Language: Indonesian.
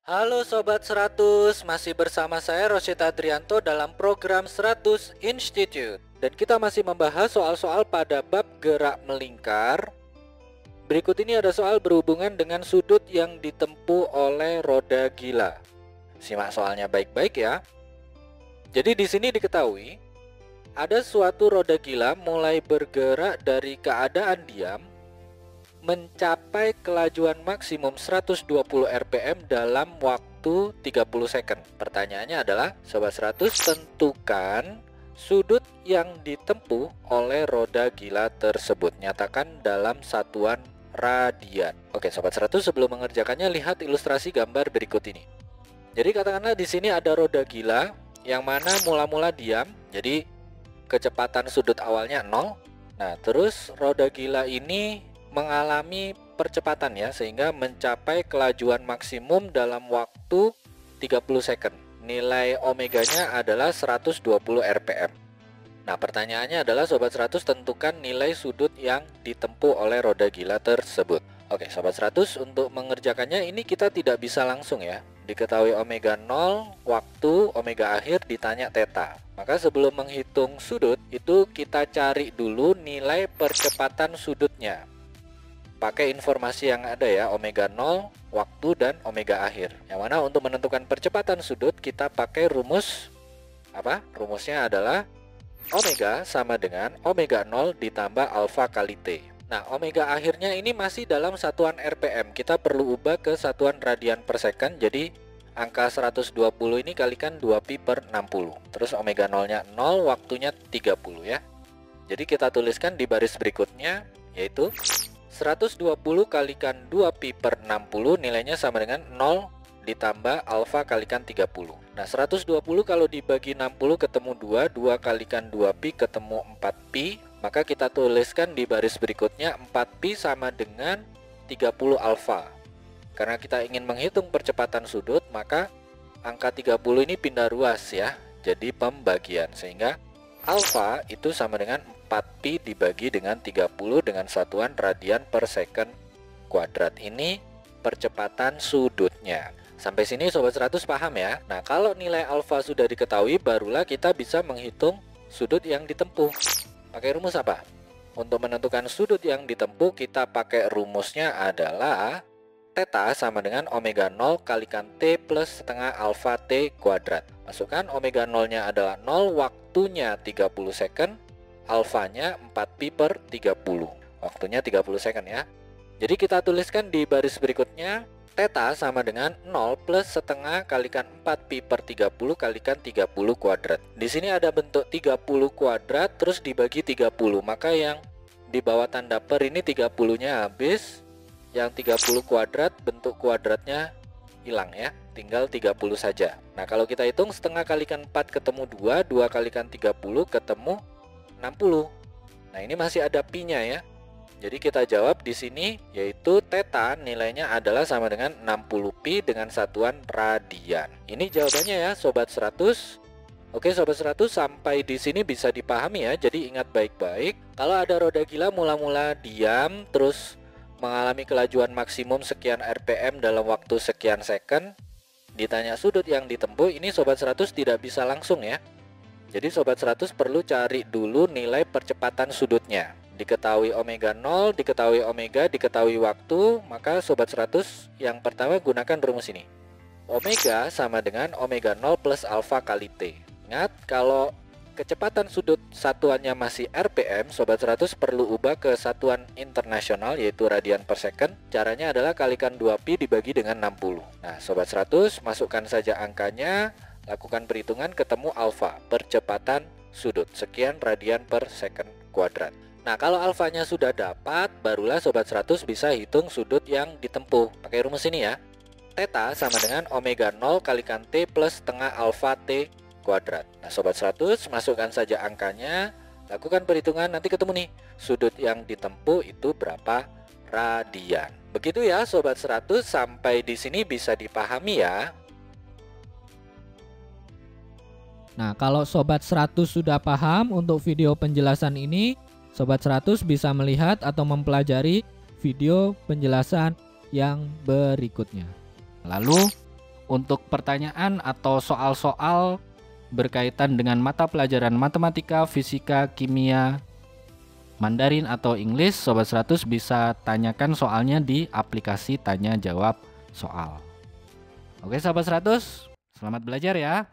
Halo Sobat 100, masih bersama saya Rosyid Adrianto dalam program 100 Institute. Dan kita masih membahas soal-soal pada bab gerak melingkar. Berikut ini ada soal berhubungan dengan sudut yang ditempuh oleh roda gila. Simak soalnya baik-baik ya. Jadi di sini diketahui, ada suatu roda gila mulai bergerak dari keadaan diam mencapai kelajuan maksimum 120 rpm dalam waktu 30 second. Pertanyaannya adalah, Sobat 100, tentukan sudut yang ditempuh oleh roda gila tersebut. Nyatakan dalam satuan radian. Oke, Sobat 100, sebelum mengerjakannya lihat ilustrasi gambar berikut ini. Jadi katakanlah di sini ada roda gila yang mana mula-mula diam. Jadi kecepatan sudut awalnya 0. Nah, terus roda gila ini mengalami percepatan ya, sehingga mencapai kelajuan maksimum dalam waktu 30 second. Nilai omeganya adalah 120 rpm. Nah, pertanyaannya adalah Sobat 100, tentukan nilai sudut yang ditempuh oleh roda gila tersebut. Oke, Sobat 100, untuk mengerjakannya ini kita tidak bisa langsung ya. Diketahui omega 0, waktu, omega akhir, ditanya theta. Maka sebelum menghitung sudut, itu kita cari dulu nilai percepatan sudutnya. Pakai informasi yang ada ya, omega 0, waktu, dan omega akhir. Yang mana untuk menentukan percepatan sudut kita pakai rumus apa? Rumusnya adalah omega sama dengan omega 0 ditambah alfa kali T. Nah, omega akhirnya ini masih dalam satuan rpm. Kita perlu ubah ke satuan radian per second. Jadi angka 120 ini kalikan 2pi per 60. Terus omega 0-nya 0, waktunya 30 ya. Jadi kita tuliskan di baris berikutnya, yaitu 120 kalikan 2pi per 60 nilainya sama dengan 0 ditambah alfa kalikan 30. Nah, 120 kalau dibagi 60 ketemu 2, 2 kalikan 2pi ketemu 4pi. Maka kita tuliskan di baris berikutnya 4pi sama dengan 30 alfa. Karena kita ingin menghitung percepatan sudut, maka angka 30 ini pindah ruas ya, jadi pembagian. Sehingga alfa itu sama dengan 4pi dibagi dengan 30 dengan satuan radian per second kuadrat. Ini percepatan sudutnya. Sampai sini Sobat 100 paham ya? Nah, kalau nilai alfa sudah diketahui, barulah kita bisa menghitung sudut yang ditempuh. Pakai rumus apa? Untuk menentukan sudut yang ditempuh, kita pakai rumusnya adalah theta sama dengan omega 0 kalikan T plus setengah alfa T kuadrat. Masukkan omega 0-nya adalah 0, waktunya 30 second, alfanya 4pi per 30. Waktunya 30 second ya. Jadi kita tuliskan di baris berikutnya, theta sama dengan 0 plus setengah kalikan 4pi per 30 kalikan 30 kuadrat. Di sini ada bentuk 30 kuadrat terus dibagi 30. Maka yang di bawah tanda per ini 30-nya habis. Yang 30 kuadrat bentuk kuadratnya hilang ya, tinggal 30 saja. Nah, kalau kita hitung setengah kalikan 4 ketemu 2, 2 kalikan 30 ketemu 60. Nah, ini masih ada pi-nya ya. Jadi kita jawab di sini, yaitu theta nilainya adalah sama dengan 60pi dengan satuan radian. Ini jawabannya ya Sobat 100. Oke Sobat 100, sampai di sini bisa dipahami ya. Jadi ingat baik-baik, kalau ada roda gila mula-mula diam terus mengalami kelajuan maksimum sekian rpm dalam waktu sekian second, ditanya sudut yang ditempuh, ini Sobat 100 tidak bisa langsung ya. Jadi Sobat 100 perlu cari dulu nilai percepatan sudutnya. Diketahui omega 0, diketahui omega, diketahui waktu, maka Sobat 100 yang pertama gunakan rumus ini. Omega sama dengan omega 0 plus alfa kali T. Ingat, kalau kecepatan sudut satuannya masih rpm, Sobat 100 perlu ubah ke satuan internasional yaitu radian per second. Caranya adalah kalikan 2pi dibagi dengan 60. Nah, Sobat 100 masukkan saja angkanya, lakukan perhitungan, ketemu alfa, percepatan sudut, sekian radian per second kuadrat. Nah, kalau alfanya sudah dapat, barulah Sobat 100 bisa hitung sudut yang ditempuh. Pakai rumus ini ya. Theta sama dengan omega 0 kalikan T plus setengah alfa T kuadrat. Nah, Sobat 100 masukkan saja angkanya, lakukan perhitungan, nanti ketemu nih sudut yang ditempuh itu berapa radian. Begitu ya Sobat 100, sampai di sini bisa dipahami ya. Nah, kalau Sobat 100 sudah paham untuk video penjelasan ini, Sobat 100 bisa melihat atau mempelajari video penjelasan yang berikutnya. Lalu, Untuk pertanyaan atau soal-soal berkaitan dengan mata pelajaran matematika, fisika, kimia, Mandarin atau English, Sobat 100 bisa tanyakan soalnya di aplikasi tanya jawab soal. Oke Sobat 100, selamat belajar ya.